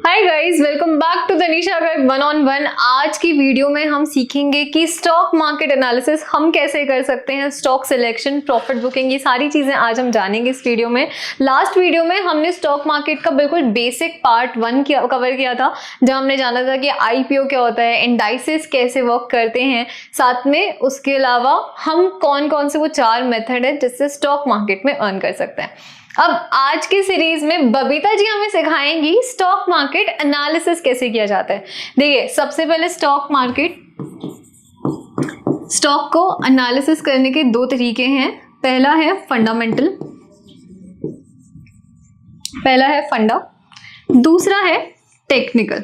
Hi guys, welcome back to Tanisha का 1-on-1। आज की वीडियो में हम सीखेंगे कि स्टॉक मार्केट एनालिसिस हम कैसे कर सकते हैं, स्टॉक सिलेक्शन, प्रॉफिट बुकिंग, ये सारी चीजें आज हम जानेंगे इस वीडियो में। लास्ट वीडियो में हमने स्टॉक मार्केट का बिल्कुल बेसिक पार्ट 1 कवर किया था, जहां हमने जाना था कि आईपीओ क्या होता है, इंडाइसेस कैसे वर्क करते हैं, साथ में उसके अलावा हम कौन कौन से वो 4 मेथड है जिससे स्टॉक मार्केट में अर्न कर सकते हैं। अब आज की सीरीज में बबीता जी हमें सिखाएंगी स्टॉक मार्केट एनालिसिस कैसे किया जाता है। देखिए, सबसे पहले स्टॉक को एनालिसिस करने के 2 तरीके हैं। पहला है फंडा, दूसरा है टेक्निकल।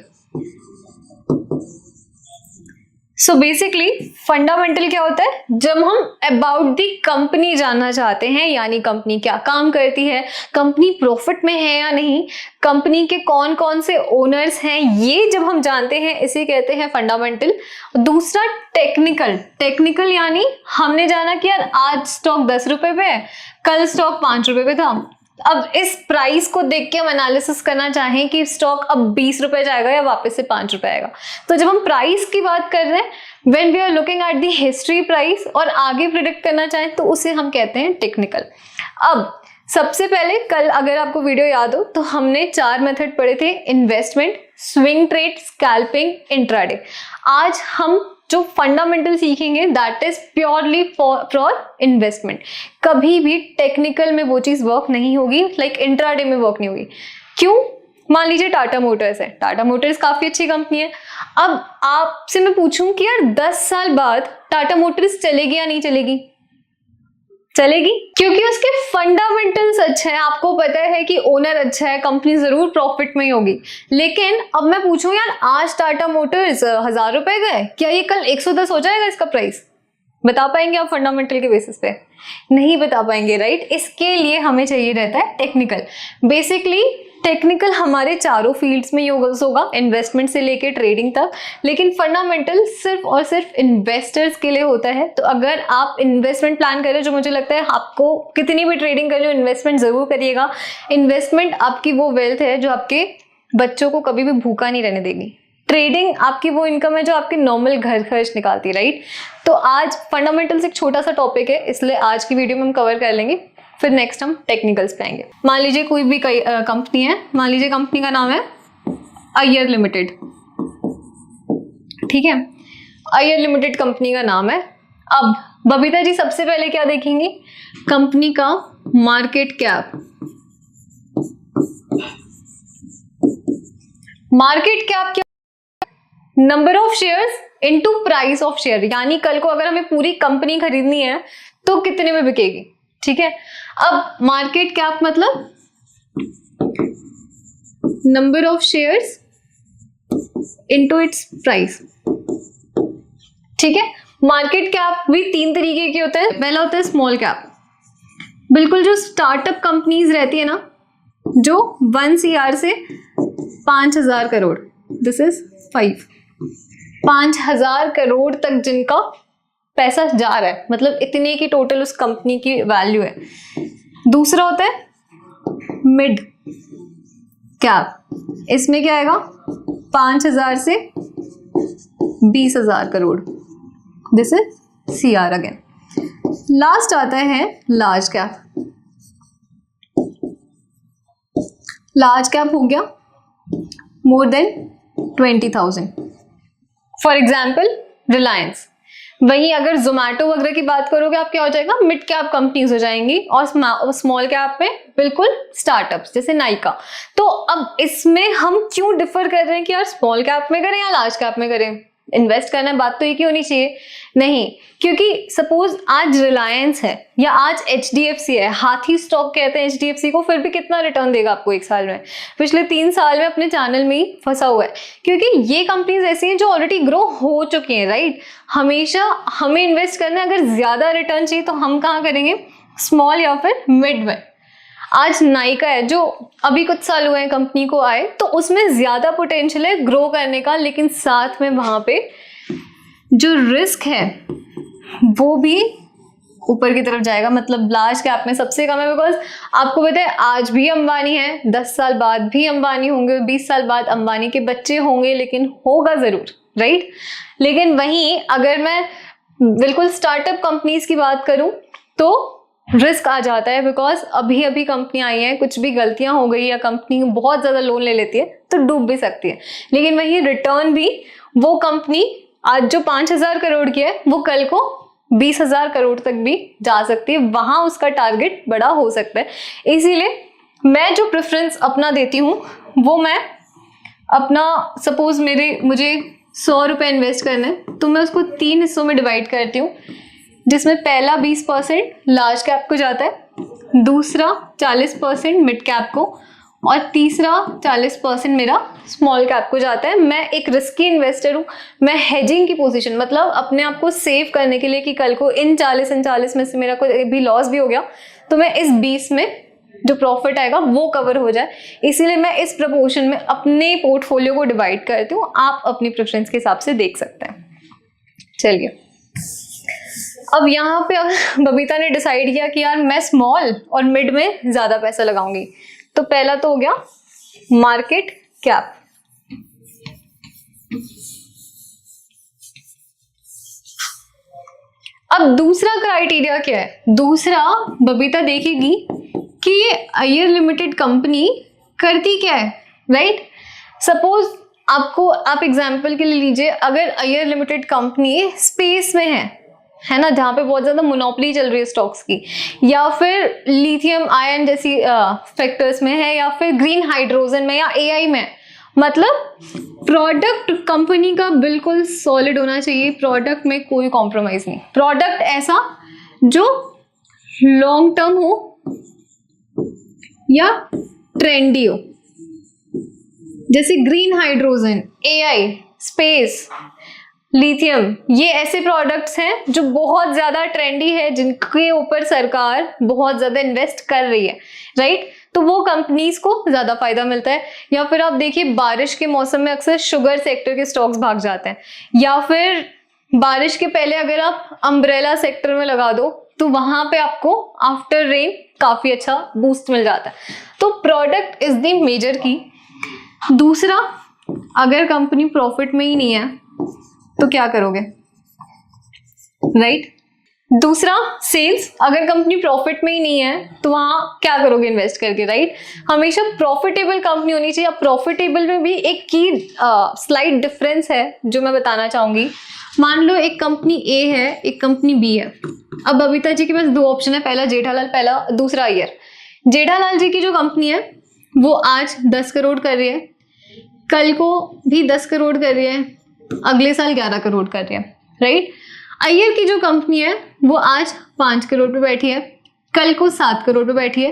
सो बेसिकली फंडामेंटल क्या होता है, जब हम अबाउट दी कंपनी जानना चाहते हैं, यानी कंपनी क्या काम करती है, कंपनी प्रॉफिट में है या नहीं, कंपनी के कौन कौन से ओनर्स हैं, ये जब हम जानते हैं इसे कहते हैं फंडामेंटल। दूसरा टेक्निकल यानी हमने जाना कि यार आज स्टॉक 10 रुपए पे है, कल स्टॉक 5 रुपए पे था। अब इस प्राइस को देख के हम एनालिसिस करना चाहें कि स्टॉक अब 20 रुपए जाएगा या वापस से 5 रुपए आएगा। तो जब हम प्राइस की बात कर रहे हैं, when we are looking at the history price, और आगे प्रिडिक्ट करना चाहें तो उसे हम कहते हैं टेक्निकल। अब सबसे पहले कल अगर आपको वीडियो याद हो तो हमने 4 मेथड पढ़े थे, investment, swing trade, scalping, intraday. आज हम जो फंडामेंटल सीखेंगे that is purely for investment. कभी भी टेक्निकल में वो चीज वर्क नहीं होगी, लाइक इंट्राडे में वर्क नहीं होगी। क्यों? मान लीजिए टाटा मोटर्स है, टाटा मोटर्स काफी अच्छी कंपनी है। अब आपसे मैं पूछूं कि यार 10 साल बाद टाटा मोटर्स चलेगी या नहीं चलेगी? चलेगी, क्योंकि उसके फंडामेंटल्स अच्छे हैं। आपको पता है कि ओनर अच्छा है, कंपनी जरूर प्रॉफिट में ही होगी। लेकिन अब मैं पूछूं यार आज टाटा मोटर्स 1000 रुपए गए, क्या ये कल 110 हो जाएगा इसका प्राइस? बता पाएंगे आप फंडामेंटल के बेसिस पे? नहीं बता पाएंगे, राइट। इसके लिए हमें चाहिए रहता है टेक्निकल। बेसिकली टेक्निकल हमारे चारों फील्ड्स में यूज होगा, इन्वेस्टमेंट से लेके ट्रेडिंग तक। लेकिन फंडामेंटल सिर्फ और सिर्फ इन्वेस्टर्स के लिए होता है। तो अगर आप इन्वेस्टमेंट प्लान करें, जो मुझे लगता है आपको कितनी भी ट्रेडिंग कर लो, इन्वेस्टमेंट जरूर करिएगा। इन्वेस्टमेंट आपकी वो वेल्थ है जो आपके बच्चों को कभी भी भूखा नहीं रहने देगी। ट्रेडिंग आपकी वो इनकम है जो आपकी नॉर्मल घर खर्च निकालती है, राइट। तो आज फंडामेंटल्स एक छोटा सा टॉपिक है, इसलिए आज की वीडियो में हम कवर कर लेंगे, फिर नेक्स्ट हम टेक्निकल्स पे आएंगे। मान लीजिए कोई भी कंपनी है, मान लीजिए कंपनी का नाम है अय्यर लिमिटेड, ठीक है। अय्यर लिमिटेड कंपनी का नाम है। अब बबीता जी सबसे पहले क्या देखेंगी? कंपनी का मार्केट कैप। मार्केट कैप क्या? Number of shares into price of share, यानी कल को अगर हमें पूरी कंपनी खरीदनी है तो कितने में बिकेगी, ठीक है। अब मार्केट कैप मतलब number of shares into its price, ठीक है। मार्केट कैप भी 3 तरीके के होते हैं। पहला होता है स्मॉल कैप, बिल्कुल जो स्टार्टअप कंपनीज रहती है ना, जो 1 CR से 5000 करोड़, दिस इज 5000 करोड़ तक जिनका पैसा जा रहा है, मतलब इतने की टोटल उस कंपनी की वैल्यू है। दूसरा होता है मिड कैप, इसमें क्या आएगा? 5000 से 20000 crore, this is CR again. Last आता है लार्ज कैप। लार्ज कैप हो गया more than 20,000, for example Reliance. वहीं अगर जोमैटो वगैरह की बात करोगे आप, क्या हो जाएगा? मिड कैप कंपनीज हो जाएंगी, और स्मॉल कैप में बिल्कुल स्टार्टअप्स जैसे नाइका। तो अब इसमें हम क्यों डिफर कर रहे हैं कि यार स्मॉल कैप में करें या लार्ज कैप में करें? इन्वेस्ट करना है, बात तो एक ही होनी चाहिए। नहीं, क्योंकि सपोज आज रिलायंस है या आज HDFC है, हाथी स्टॉक कहते हैं HDFC को, फिर भी कितना रिटर्न देगा आपको 1 साल में? पिछले 3 साल में अपने चैनल में ही फंसा हुआ है, क्योंकि ये कंपनीज ऐसी हैं जो ऑलरेडी ग्रो हो चुकी हैं, राइट। हमेशा हमें इन्वेस्ट करना है, अगर ज्यादा रिटर्न चाहिए तो हम कहाँ करेंगे? स्मॉल या फिर मिड में। आज नाइका है जो अभी कुछ साल हुए हैं कंपनी को आए, तो उसमें ज्यादा पोटेंशियल है ग्रो करने का, लेकिन साथ में वहां पे जो रिस्क है वो भी ऊपर की तरफ जाएगा, मतलब लार्ज कैप में सबसे कम है। बिकॉज आपको पता है आज भी अंबानी है, 10 साल बाद भी अंबानी होंगे, 20 साल बाद अंबानी के बच्चे होंगे, लेकिन होगा जरूर, राइट। लेकिन वहीं अगर मैं बिल्कुल स्टार्टअप कंपनीज की बात करूं तो रिस्क आ जाता है, बिकॉज अभी अभी कंपनी आई है, कुछ भी गलतियां हो गई या कंपनी बहुत ज्यादा लोन ले लेती है तो डूब भी सकती है। लेकिन वही रिटर्न भी वो कंपनी आज जो 5,000 करोड़ की है वो कल को 20,000 करोड़ तक भी जा सकती है, वहां उसका टारगेट बड़ा हो सकता है। इसीलिए मैं जो प्रेफरेंस अपना देती हूँ वो मैं अपना, सपोज मुझे 100 रुपये इन्वेस्ट करना है तो मैं उसको 3 हिस्सों में डिवाइड करती हूँ, जिसमें पहला 20% लार्ज कैप को जाता है, दूसरा 40% मिड कैप को, और तीसरा 40% मेरा स्मॉल कैप को जाता है। मैं एक रिस्की इन्वेस्टर हूँ, मैं हेजिंग की पोजीशन, मतलब अपने आप को सेव करने के लिए कि कल को इन 40 में से मेरा कोई भी लॉस भी हो गया तो मैं इस 20 में जो प्रॉफिट आएगा वो कवर हो जाए, इसीलिए मैं इस प्रपोर्शन में अपने पोर्टफोलियो को डिवाइड करती हूँ। आप अपनी प्रेफरेंस के हिसाब से देख सकते हैं। चलिए, अब यहाँ पे बबीता ने डिसाइड किया कि यार मैं स्मॉल और मिड में ज्यादा पैसा लगाऊंगी। तो पहला तो हो गया मार्केट कैप। अब दूसरा क्राइटेरिया क्या है? दूसरा बबीता देखेगी कि ये अय्यर लिमिटेड कंपनी करती क्या है, राइट। सपोज आप एग्जांपल के लिए लीजिए, अगर अय्यर लिमिटेड कंपनी स्पेस में है ना, जहाँ पे बहुत ज्यादा मोनोपोली चल रही है स्टॉक्स की, या फिर लिथियम आयन जैसी फैक्टर्स में है, या फिर ग्रीन हाइड्रोजन में, या एआई में, मतलब प्रोडक्ट कंपनी का बिल्कुल सॉलिड होना चाहिए, प्रोडक्ट में कोई कॉम्प्रोमाइज नहीं, प्रोडक्ट ऐसा जो लॉन्ग टर्म हो या ट्रेंडी हो, जैसे green hydrogen, AI, space, lithium, ये ऐसे प्रोडक्ट्स हैं जो बहुत ज्यादा ट्रेंडी है, जिनके ऊपर सरकार बहुत ज्यादा इन्वेस्ट कर रही है, राइट। तो वो कंपनीज को ज्यादा फायदा मिलता है। या फिर आप देखिए बारिश के मौसम में अक्सर शुगर सेक्टर के स्टॉक्स भाग जाते हैं, या फिर बारिश के पहले अगर आप अम्ब्रेला सेक्टर में लगा दो तो वहां पे आपको आफ्टर रेन काफी अच्छा बूस्ट मिल जाता है। तो प्रोडक्ट इज द मेजर की। दूसरा, अगर कंपनी प्रॉफिट में ही नहीं है तो क्या करोगे, राइट। दूसरा, सेल्स, अगर कंपनी प्रॉफिट में ही नहीं है तो वहां क्या करोगे इन्वेस्ट करके, राइट। हमेशा प्रॉफिटेबल कंपनी होनी चाहिए। अब प्रॉफिटेबल में भी एक की स्लाइड डिफरेंस है जो मैं बताना चाहूंगी। मान लो एक कंपनी ए है, एक कंपनी बी है। अब बबीता जी के पास 2 ऑप्शन है, पहला जेठालाल, पहला दूसरा अय्यर। जेठालाल जी की जो कंपनी है वो आज 10 करोड़ कर रही है, कल को भी 10 करोड़ कर रही है, अगले साल 11 करोड़ कर रही है, राइट। अय्यर की जो कंपनी है वो आज 5 करोड़ पे बैठी है, कल को 7 करोड़ पे बैठी है,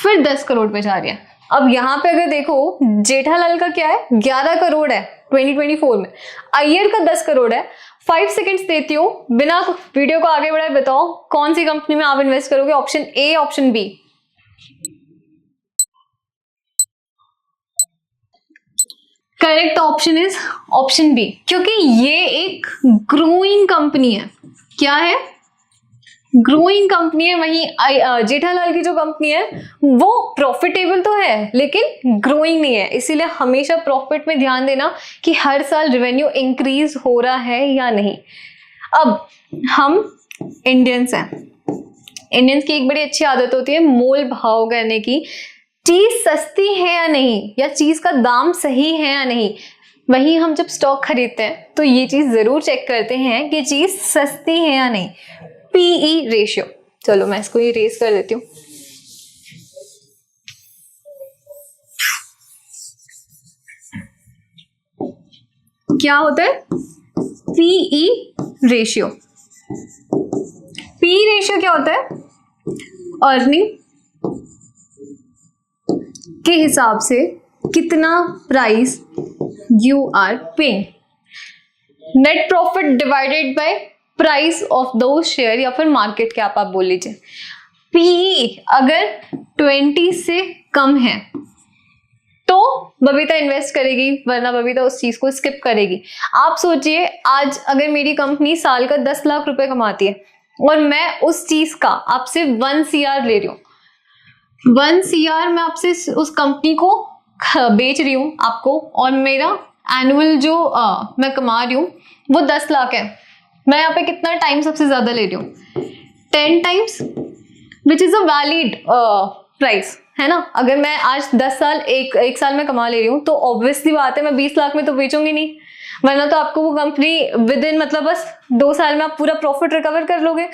फिर 10 करोड़ पे जा रही है। अब यहाँ पे अगर देखो जेठालाल का क्या है, 11 करोड़ है 2024 में, अय्यर का 10 करोड़ है। 5 सेकंड्स देती हूँ, बिना वीडियो को आगे बढ़ाए बताओ कौन सी कंपनी में आप इन्वेस्ट करोगे, option A, option B. Correct option is option B, क्योंकि ये एक ग्रोइंग कंपनी है। क्या है? ग्रोइंग कंपनी है। वहीं जेठालाल की जो कंपनी है वो प्रॉफिटेबल तो है लेकिन ग्रोइंग नहीं है, इसीलिए हमेशा प्रॉफिट में ध्यान देना कि हर साल रेवेन्यू इंक्रीज हो रहा है या नहीं। अब हम इंडियंस हैं, इंडियंस की एक बड़ी अच्छी आदत होती है मोल भाव करने की, चीज सस्ती है या नहीं, या चीज का दाम सही है या नहीं। वहीं हम जब स्टॉक खरीदते हैं तो ये चीज जरूर चेक करते हैं कि चीज सस्ती है या नहीं। पीई रेशियो, चलो मैं इसको इरेज कर देती हूँ। क्या होता है पीई रेशियो? पीई रेशियो क्या होता है? अर्निंग के हिसाब से कितना price you are paying, net profit divided by price of दो शेयर, या फिर मार्केट कैप आप बोल लीजिए। पीई अगर 20 से कम है तो बबीता इन्वेस्ट करेगी, वरना बबीता उस चीज को स्किप करेगी। आप सोचिए आज अगर मेरी कंपनी साल का 10 लाख रुपए कमाती है और मैं उस चीज का आपसे 1 CR ले रही हूँ, 1 CR मैं आपसे उस कंपनी को बेच रही हूँ आपको, और मेरा एनुअल जो मैं कमा रही हूँ वो 10 लाख है, मैं यहाँ पे कितना टाइम सबसे ज्यादा ले रही हूँ? 10 times, which is a valid price, है ना। अगर मैं आज 10 साल एक साल में कमा ले रही हूँ तो ऑब्वियसली बात है मैं 20 लाख में तो बेचूंगी नहीं, वरना तो आपको वो कंपनी विद इन मतलब बस 2 साल में आप पूरा प्रॉफिट रिकवर कर लोगे।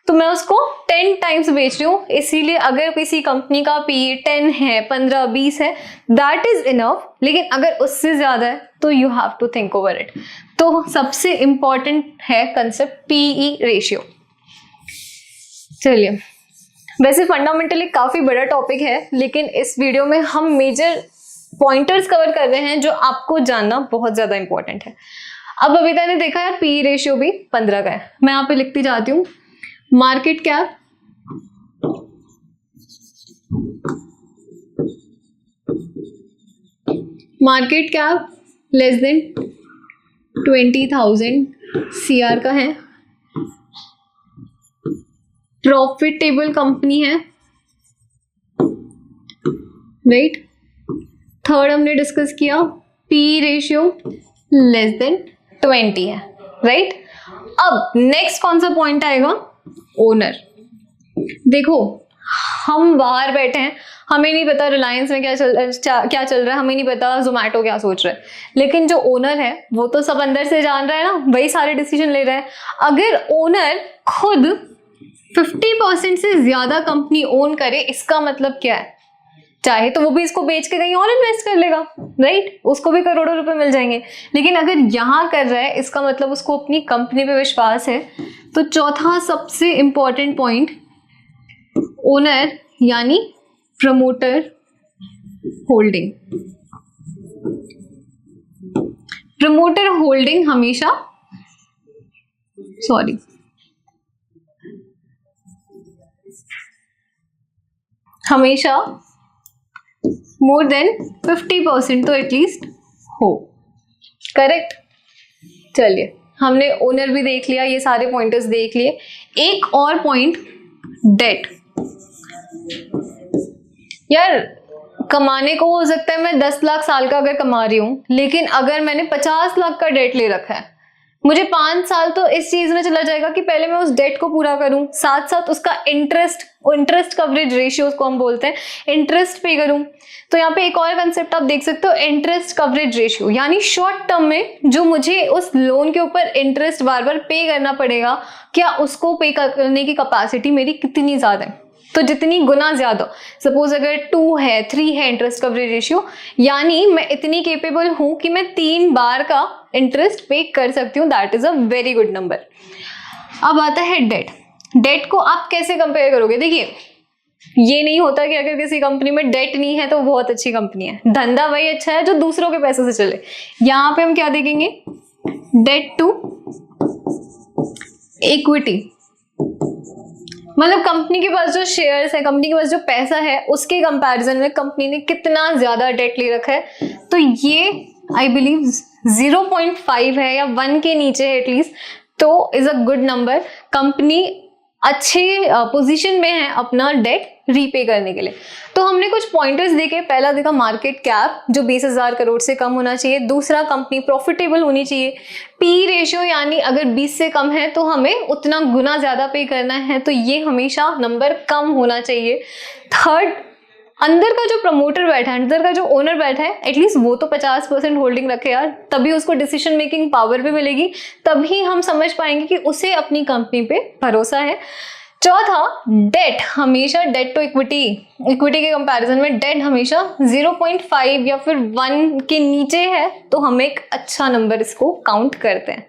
तो मैं उसको 10 टाइम्स बेच रही हूँ, इसीलिए अगर किसी कंपनी का PE 10 है, 15, 20 है, दैट इज इनफ। लेकिन अगर उससे ज्यादा है तो you have to think over it. तो सबसे इंपॉर्टेंट है कंसेप्ट PE रेशियो। चलिए, वैसे फंडामेंटली काफी बड़ा टॉपिक है, लेकिन इस वीडियो में हम मेजर पॉइंटर्स कवर कर रहे हैं जो आपको जानना बहुत ज्यादा इंपॉर्टेंट है। अब बबीता ने देखा यार PE रेशियो भी 15 का है, मैं यहाँ पे लिखती जाती हूँ market cap less than 20,000 CR का है, प्रॉफिटेबल कंपनी है, राइट। थर्ड हमने डिस्कस किया PE रेशियो लेस देन 20 है, राइट। अब नेक्स्ट कौन सा पॉइंट आएगा? ओनर। देखो, हम बाहर बैठे हैं, हमें नहीं पता रिलायंस में क्या चल रहा है, हमें नहीं पता जोमेटो क्या सोच रहा है, लेकिन जो ओनर है वो तो सब अंदर से जान रहा है ना, वही सारे डिसीजन ले रहा है। अगर ओनर खुद 50% से ज्यादा कंपनी ओन करे, इसका मतलब क्या है? चाहे तो वो भी इसको बेच के कहीं और इन्वेस्ट कर लेगा, राइट, उसको भी करोड़ों रुपए मिल जाएंगे। लेकिन अगर यहाँ कर रहा है, इसका मतलब उसको अपनी कंपनी पे विश्वास है। तो चौथा सबसे इंपॉर्टेंट पॉइंट, ओनर यानी प्रमोटर होल्डिंग। प्रमोटर होल्डिंग हमेशा मोर देन 50% तो एटलीस्ट हो, करेक्ट। चलिए, हमने ओनर भी देख लिया, ये सारे पॉइंटर्स देख लिए। एक और पॉइंट, डेट। यार, कमाने को हो सकता है मैं 10 लाख साल का अगर कमा रही हूं, लेकिन अगर मैंने 50 लाख का डेट ले रखा है, मुझे 5 साल तो इस चीज में चला जाएगा कि पहले मैं उस डेट को पूरा करूं, साथ साथ उसका इंटरेस्ट कवरेज रेशियो को हम बोलते हैं, इंटरेस्ट पे करूं। तो यहाँ पे एक और कंसेप्ट आप देख सकते हो, इंटरेस्ट कवरेज रेशियो, यानी शॉर्ट टर्म में जो मुझे उस लोन के ऊपर इंटरेस्ट बार बार पे करना पड़ेगा, क्या उसको पे करने की कैपेसिटी मेरी कितनी ज्यादा है। तो जितनी गुना ज्यादा, सपोज अगर 2 है, 3 है इंटरेस्ट कवरेज रेशियो, यानी मैं इतनी केपेबल हूं कि मैं 3 बार का इंटरेस्ट पे कर सकती हूँ, that is a very good number. अब आता है डेट। डेट को आप कैसे कंपेयर करोगे? देखिए, ये नहीं होता कि अगर किसी कंपनी में डेट नहीं है तो बहुत अच्छी कंपनी है, धंधा वही अच्छा है जो दूसरों के पैसे से चले। यहाँ पे हम क्या देखेंगे? डेट टू इक्विटी, मतलब कंपनी के पास जो शेयर्स है, कंपनी के पास जो पैसा है, उसके कंपैरिजन में कंपनी ने कितना ज्यादा डेट ले रखा है। तो ये आई बिलीव 0.5 है या 1 के नीचे है एटलीस्ट, तो is a good number. Company अच्छे पोजीशन में है अपना डेट रीपे करने के लिए। तो हमने कुछ पॉइंटर्स देखे। पहला देखा मार्केट कैप जो 20,000 करोड़ से कम होना चाहिए। दूसरा, कंपनी प्रॉफिटेबल होनी चाहिए। PE रेशियो यानी अगर 20 से कम है तो हमें उतना गुना ज्यादा पे करना है, तो ये हमेशा नंबर कम होना चाहिए। थर्ड, अंदर का जो प्रमोटर बैठा है, अंदर का जो ओनर बैठा है, एटलीस्ट वो तो 50% होल्डिंग रखे यार, तभी उसको डिसीजन मेकिंग पावर भी मिलेगी, तभी हम समझ पाएंगे कि उसे अपनी कंपनी पे भरोसा है। चौथा, डेट हमेशा, डेट टू इक्विटी के कंपैरिजन में डेट हमेशा 0.5 या फिर 1 के नीचे है, तो हम एक अच्छा नंबर इसको काउंट करते हैं।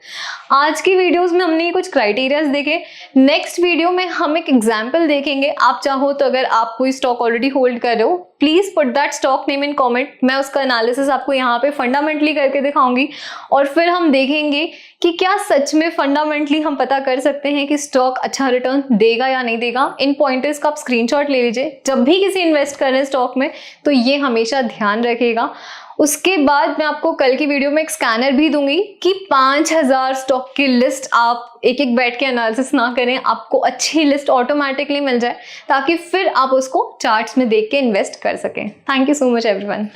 आज की वीडियोस में हमने कुछ क्राइटेरियाज देखे। नेक्स्ट वीडियो में हम एक एग्जांपल देखेंगे। आप चाहो तो अगर आप कोई स्टॉक ऑलरेडी होल्ड कर रहे हो, please put that stock name in comment. मैं उसका एनालिसिस आपको यहाँ पे फंडामेंटली करके दिखाऊंगी, और फिर हम देखेंगे कि क्या सच में फंडामेंटली हम पता कर सकते हैं कि स्टॉक अच्छा रिटर्न देगा या नहीं देगा। इन पॉइंटर्स का आप स्क्रीनशॉट ले लीजिए। जब भी किसी इन्वेस्ट कर रहे हैं स्टॉक में, तो ये हमेशा ध्यान रखिएगा। उसके बाद मैं आपको कल की वीडियो में एक स्कैनर भी दूंगी कि 5000 स्टॉक की लिस्ट आप एक एक बैठ के एनालिसिस ना करें, आपको अच्छी लिस्ट ऑटोमेटिकली मिल जाए ताकि फिर आप उसको चार्ट्स में देख के इन्वेस्ट कर सकें। Thank you so much everyone.